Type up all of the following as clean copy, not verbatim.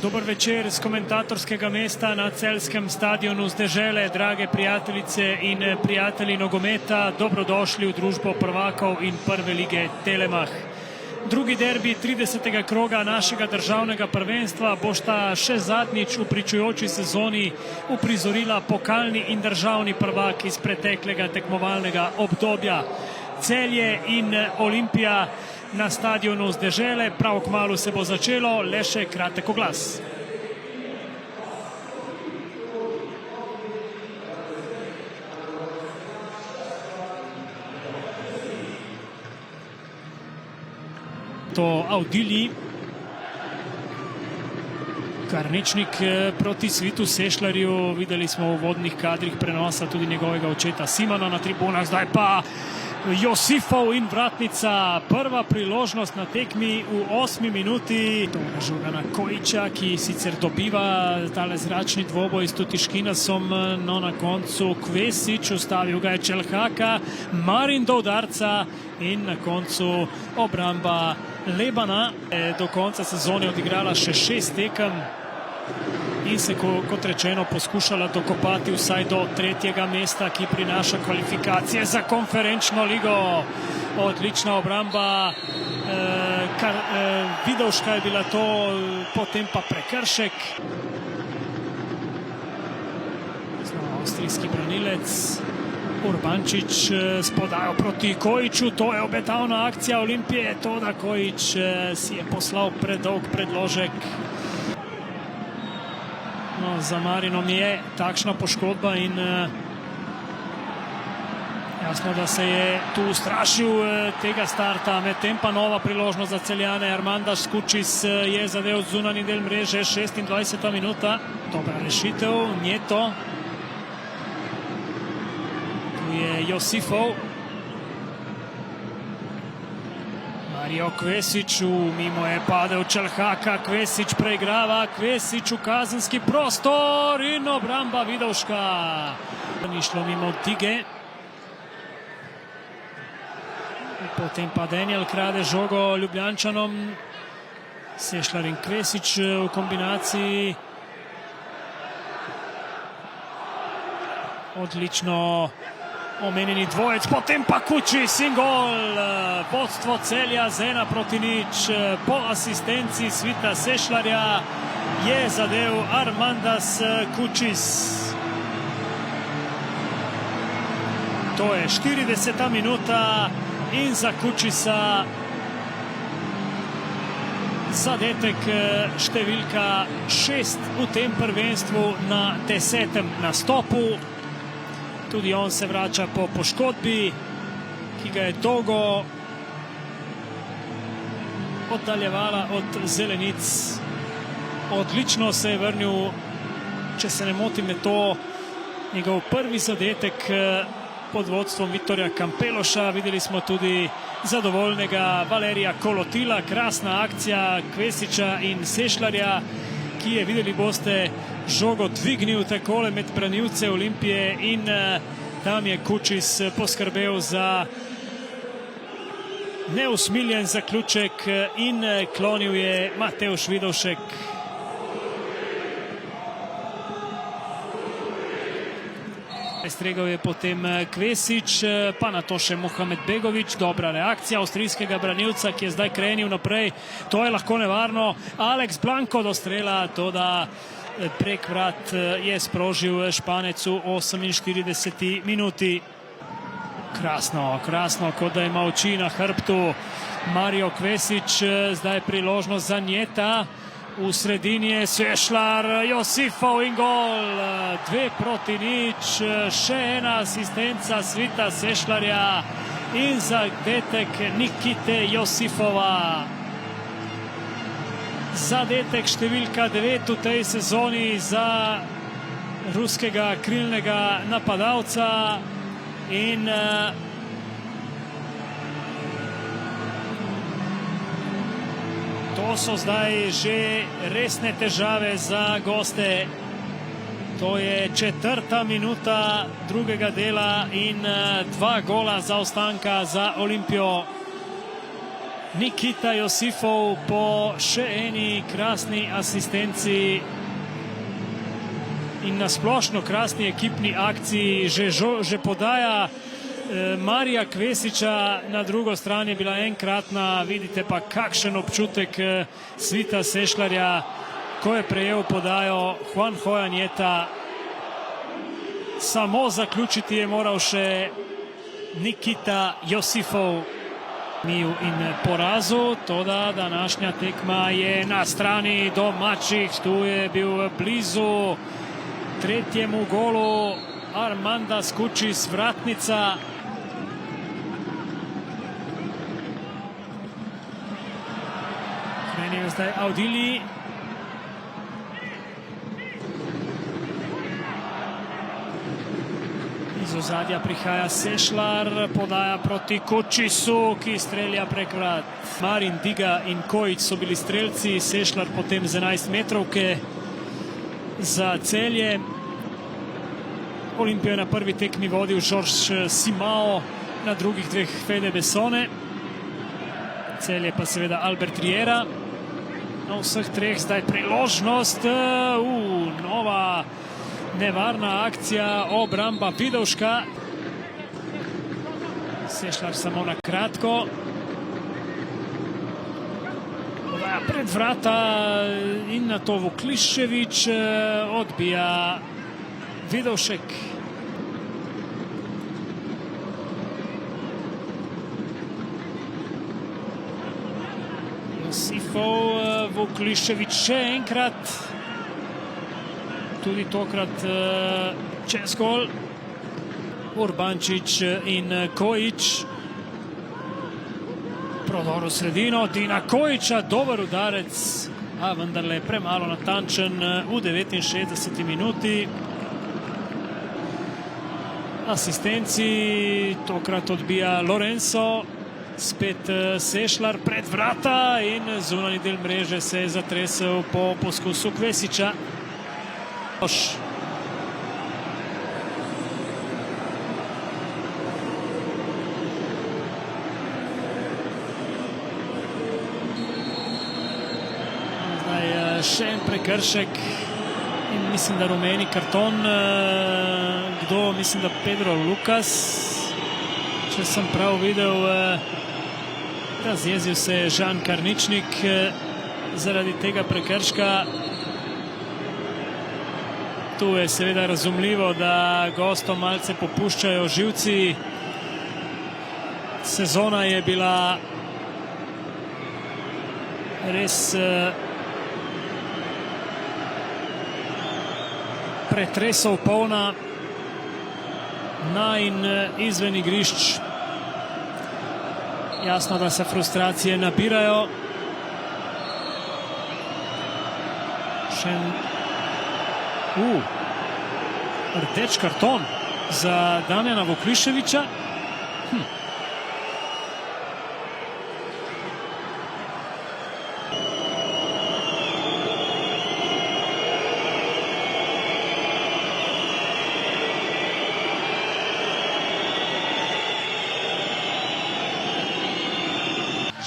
Dober večer z komentatorskega mesta na celjskem stadionu z dežele, drage prijateljice in prijatelji nogometa, dobrodošli v družbo prvakov in prve lige Telemach. Drugi derbi 30. kroga našega državnega prvenstva bosta še zadnjič v pričujoči sezoni uprizorila pokalni in državni prvak iz preteklega tekmovalnega obdobja. Celje in Olimpija na stadionu z dežele, prav kmalu se bo začelo, le še kratek oglas. To Avdilji, Karnečnik proti Svitu Sešljarju, videli smo v vodnih kadrih prenosa tudi njegovega očeta Simona na tribunah, zdaj pa Josifov in vratnica, prva priložnost na tekmi v 8. minuti. Žugana Kojića, ki sicer dobiva tale zračni dvoboj s Tutiškinasom, no na koncu Kvesić, ustavil ga je Čelhaka, Marin do udarca in na koncu obramba Lebana. Do konca sezone odigrala še 6 tekem in se, kot rečeno, poskušala dokopati vsaj do 3. mesta, ki prinaša kvalifikacije za konferenčno ligo. Odlična obramba, Vidovška je bila to, potem pa prekršek. Avstrijski branilec Urbančič s podajo proti Kojiću, to je obetavna akcija Olimpije, to da Kojić si je poslal predolg predložek. No, za Marinom je takšna poškodba in jasno, da se je tu ustrašil tega starta. Medtem pa nova priložnost za Celjane. Armandas Kučis je zadev zunanji del mreže, 26. minuta. Dobra rešitev, Njeto. Tu je Josifov. Mario Kvesić, mimo je padel Čelhaka, Kvesić preigrava, Kvesić v kazenski prostor in obramba Vidovška. Ni šlo mimo Dige. Potem pa Daniel krade žogo Ljubljančanom. Sešljar in Kvesić v kombinaciji. Odlično omenjeni dvojec, potem pa Kučis in gol. Vodstvo Celja z 1:0. Po asistenci Svita Sešljarja je zadev Armandas Kučis. To je 40. minuta in za Kučisa zadetek številka 6 v tem prvenstvu na 10. nastopu. Tudi on se vrača po poškodbi, ki ga je dolgo oddaljevala od zelenic. Odlično se je vrnil, če se ne motim, je to njegov prvi zadetek pod vodstvom Viktorja Kampeloša. Videli smo tudi zadovoljnega Valerija Kolotila, krasna akcija Kvesića in Sešljarja, ki je, videli boste, žogo dvignil takole med branilce Olimpije in tam je Kučis poskrbel za neusmiljen zaključek in klonil je Matevž Vidovšek. Stregel je potem Kvesić, pa na to še Mohamed Begović. Dobra reakcija avstrijskega branilca, ki je zdaj krenil naprej. To je lahko nevarno. Alex Blanco do strela, to da prek vrat je sprožil Španec v 48. minuti. Krasno, krasno, kot da ima oči na hrbtu Mario Kvesić. Zdaj priložnost za Njeta. V sredini je Sešljar, Josifov in gol. 2:0. Še ena asistenca Svita Sešljarja in zadetek Nikite Josifova. Zadetek številka 9 v tej sezoni za ruskega krilnega napadalca in to so zdaj že resne težave za goste. To je 4. minuta drugega dela in 2 gola zaostanka za Olimpijo. Nikita Josifov po še eni krasni asistenci in nasplošno krasni ekipni akciji že podaja Marija Kvesiča, na drugo stran je bila enkratna, vidite pa kakšen občutek Svita Sešljarja, ko je prejel podajo Juanjo Anjeta. Samo zaključiti je moral še Nikita Josifov. In porazu, toda današnja tekma je na strani domačih. Tu je bil blizu tretjemu golu Armanda Skučis, vratnica. Krenejo zdaj Audili. Iz ozadja prihaja Sešlar, podaja proti Kučisu, ki strelja prek vrat. Marin, Diga in Kojić so bili strelci, Sešlar potem z 11 metrovke za Celje. Olimpijo je na prvi tekmi vodil Žorž Simao, na drugih dveh Fede Besone. Celje pa seveda Albert Riera. Na vseh treh zdaj priložnost, nova nevarna akcija, obramba Vidovška. Sešlar samo na kratko. Podaja pred vrata in na to Vuklišević, odbija Vidovšek. Josifov, Vuklišević še enkrat. Tudi tokrat čez gol. Urbančić in Kojić. Prodor v sredino, Dina Kojića, dober udarec, a vendarle premalo natančen v 69. minuti. Asistenci, tokrat odbija Lorenzo, spet Sešlar pred vrata in zunanji del mreže se je zatresel po poskusu Kvesiča. Zdaj še en prekršek in mislim, da rumeni karton. Kdo? Mislim, da Pedro Lukas. Če sem prav videl, razjezil se je Žan Karničnik zaradi tega prekrška. Tu je seveda razumljivo, da gostom malce popuščajo živci. Sezona je bila res pretresov polna, na in izven igrišč. Jasno, da se frustracije nabirajo. Še en rdeč karton za Damjana Vukliševića.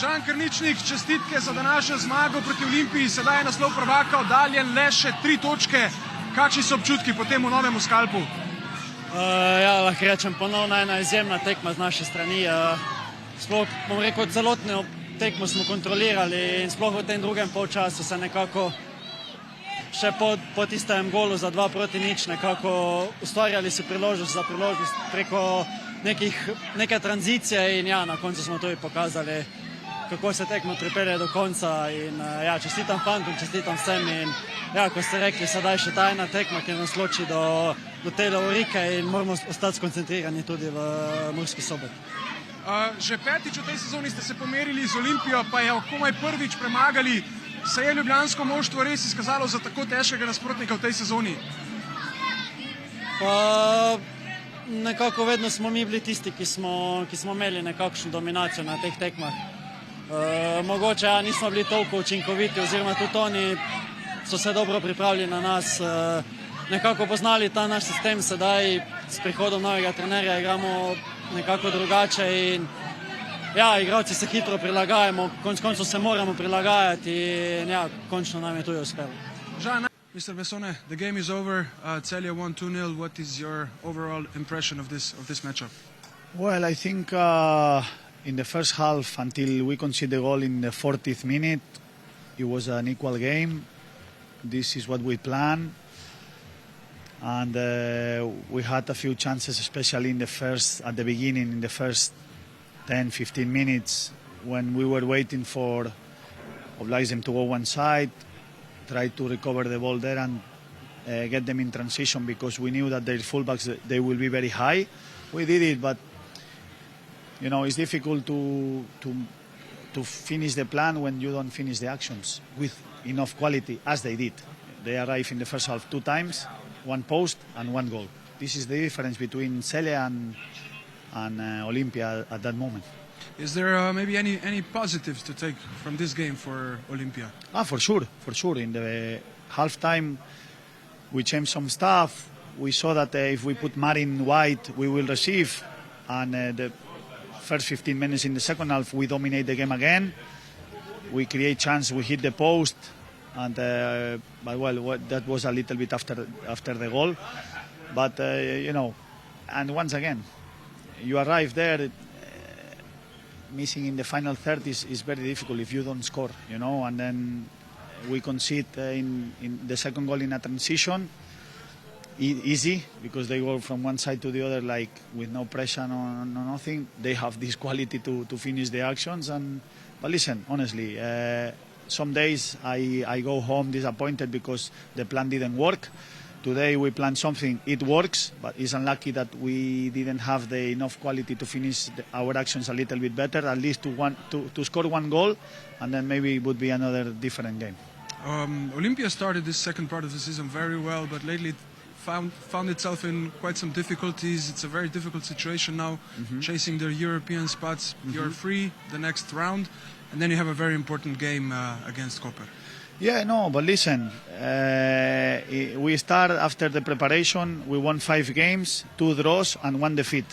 Žan Karničnik, čestitke za današnjo zmago proti Olimpiji, sedaj je naslov prvaka oddaljen le še 3 točke. Kakšni so občutki potem v novem skalpu? Lahko rečem, ponovno ena izjemna tekma z naše strani. Sploh, bom rekel, celotno tekmo smo kontrolirali in sploh v tem drugem polčasu se nekako še po tistem golu za 2-0 nekako ustvarjali si priložnost za priložnost preko neke tranzicije in na koncu smo tudi pokazali, kako se tekmo pripelje do konca in čestitam fantom, čestitam vsem in ko ste rekli, sedaj še ta ena tekma, ki nas loči do te lovorike in moramo ostati skoncentrirani tudi v Murski Soboti. Že petič v tej sezoni ste se pomerili z Olimpijo, pa je komaj prvič premagali. Se je ljubljansko moštvo res izkazalo za tako težkega nasprotnika v tej sezoni? Pa nekako vedno smo mi bili tisti, ki smo imeli nekakšno dominacijo na teh tekmah. Mogoče nismo bili toliko učinkoviti oziroma tudi oni so se dobro pripravili na nas, nekako poznali ta naš sistem, sedaj s prihodom novega trenerja igramo nekako drugače in Ja, igralci se hitro prilagajamo, konec koncev se moramo prilagajati in ja, končno nam je to uspelo. Žan, Mr. Bessone, the game is over. Celje won 2-0. What is your overall impression of this matchup? Well, I think in the first half, until we conceded the goal in the 40th minute, it was an equal game. This is what we planned. And we had a few chances, especially at the beginning, in the first 10-15 minutes, when we were waiting for oblige them to go one side, try to recover the ball there and get them in transition, because we knew that their fullbacks, they will be very high. We did it, but you know, it's difficult to finish the plan when you don't finish the actions with enough quality, as they did. They arrived in the first half 2 times, 1 post and 1 goal. This is the difference between Celje and Olympia at that moment. Is there maybe any positives to take from this game for Olympia? For sure. In the halftime, we changed some stuff. We saw that if we put Marin wide, we will receive. And the first 15 minutes in the second half, we dominate the game again. We create chance, we hit the post. And but well, that was a little bit after the goal. But you know, and once again, you arrive there, missing in the final third is very difficult if you don't score, you know. And then we concede in the second goal in a transition, easy, because they go from one side to the other like with no pressure, no nothing. They have this quality to finish the actions. But listen, honestly, some days I go home disappointed because the plan didn't work. Today we planned something, it works, but it's unlucky that we didn't have the enough quality to finish our actions a little bit better, at least to score 1 goal, and then maybe it would be another different game. Olympia started this second part of the season very well, but lately it found itself in quite some difficulties. It's a very difficult situation now, chasing the European spots. You're free the next round, and then you have a very important game against Koper. Yeah, no, but listen, we start after the preparation, we won 5 games, 2 draws and 1 defeat.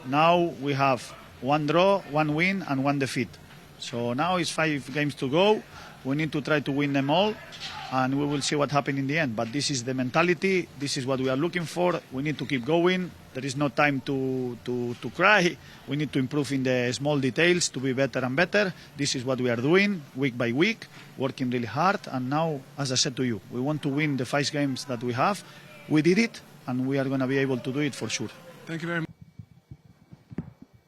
Now we have 1 draw, 1 win and 1 defeat. So now it's 5 games to go. We need to try to win them all, and we will see what happens in the end. But this is the mentality, this is what we are looking for. We need to keep going. There is no time to cry. We need to improve in the small details to be better and better. This is what we are doing week by week, working really hard. And now, as I said to you, we want to win the 5 games that we have. We did it, and we are going to be able to do it for sure. Thank you very much.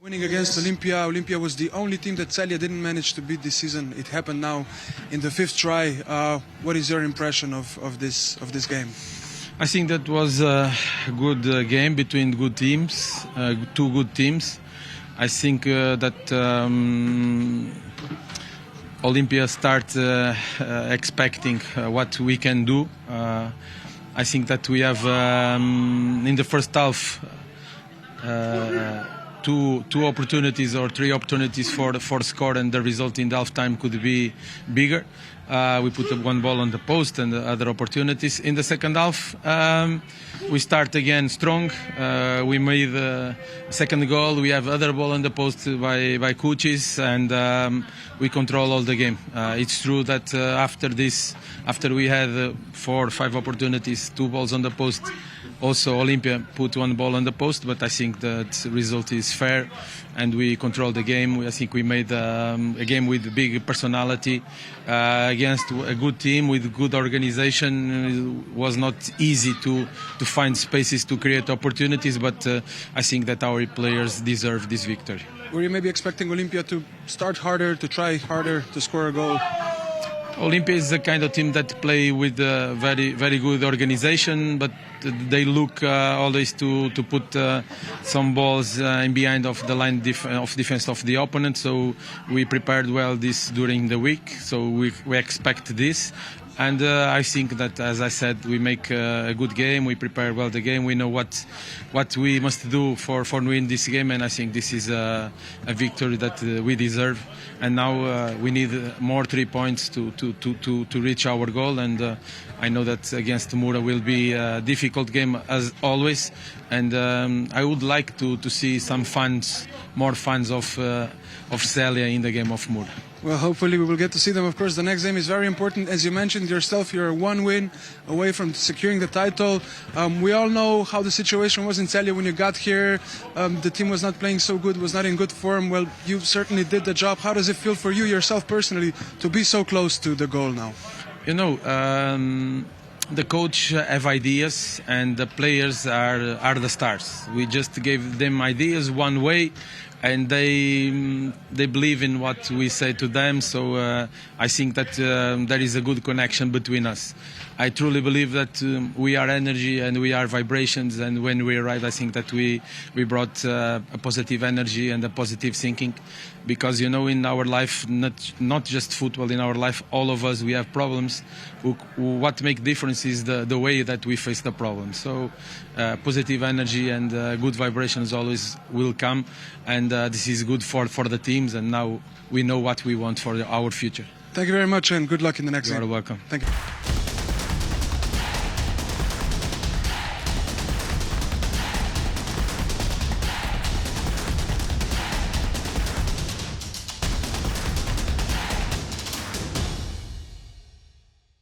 Winning against Olympia. Olympia was the only team that Celje didn't manage to beat this season. It happened now in the 5th try. What is your impression of this game? I think that was a good game between good teams, 2 good teams. I think that Olympia start expecting what we can do. I think that we have in the first half two opportunities or 3 opportunities for score, and the result in the half-time could be bigger. We put 1 ball on the post and the other opportunities. In the second half, we start again strong. We made the second goal. We have other ball on the post by Kuchis, and we control all the game. It's true that after we had 4 or 5 opportunities, 2 balls on the post, also Olympia put 1 ball on the post, but I think that result is fair, and we control the game. I think we made a game with big personality against a good team with good organization. It was not easy to find spaces to create opportunities, but I think that our players deserve this victory. Were you maybe expecting Olympia to start harder, to try harder, to score a goal? Olympia is the kind of team that play with a very, very good organization, but they look always to put some balls in behind of the line of defense of the opponent. So we prepared well this during the week. So we expect this. And I think that, as I said, we make a good game. We prepare well the game. We know what we must do for win this game, and I think this is a victory that we deserve. And now we need more 3 points to reach our goal. And I know that against Mura will be a difficult game as always. And I would like to see some fans, more fans of Celia in the game of Mura. Well, hopefully we will get to see them. Of course, the next game is very important. As you mentioned yourself, you're 1 win away from securing the title. We all know how the situation was in Celia when you got here. The team was not playing so good, was not in good form. Well, you certainly did the job. How does it feel for you yourself personally to be so close to the goal now? You know, the coach have ideas and the players are the stars. We just gave them ideas one way, and they believe in what we say to them. So I think that there is a good connection between us. I truly believe that we are energy and we are vibrations, and when we arrived, I think that we brought a positive energy and a positive thinking, because, you know, in our life, not just football, in our life, all of us, we have problems. What makes difference is the way that we face the problem. So positive energy and good vibrations always will come, and this is good for the teams, and now we know what we want for our future. Thank you very much, and good luck in the next game. You are welcome. Thank you.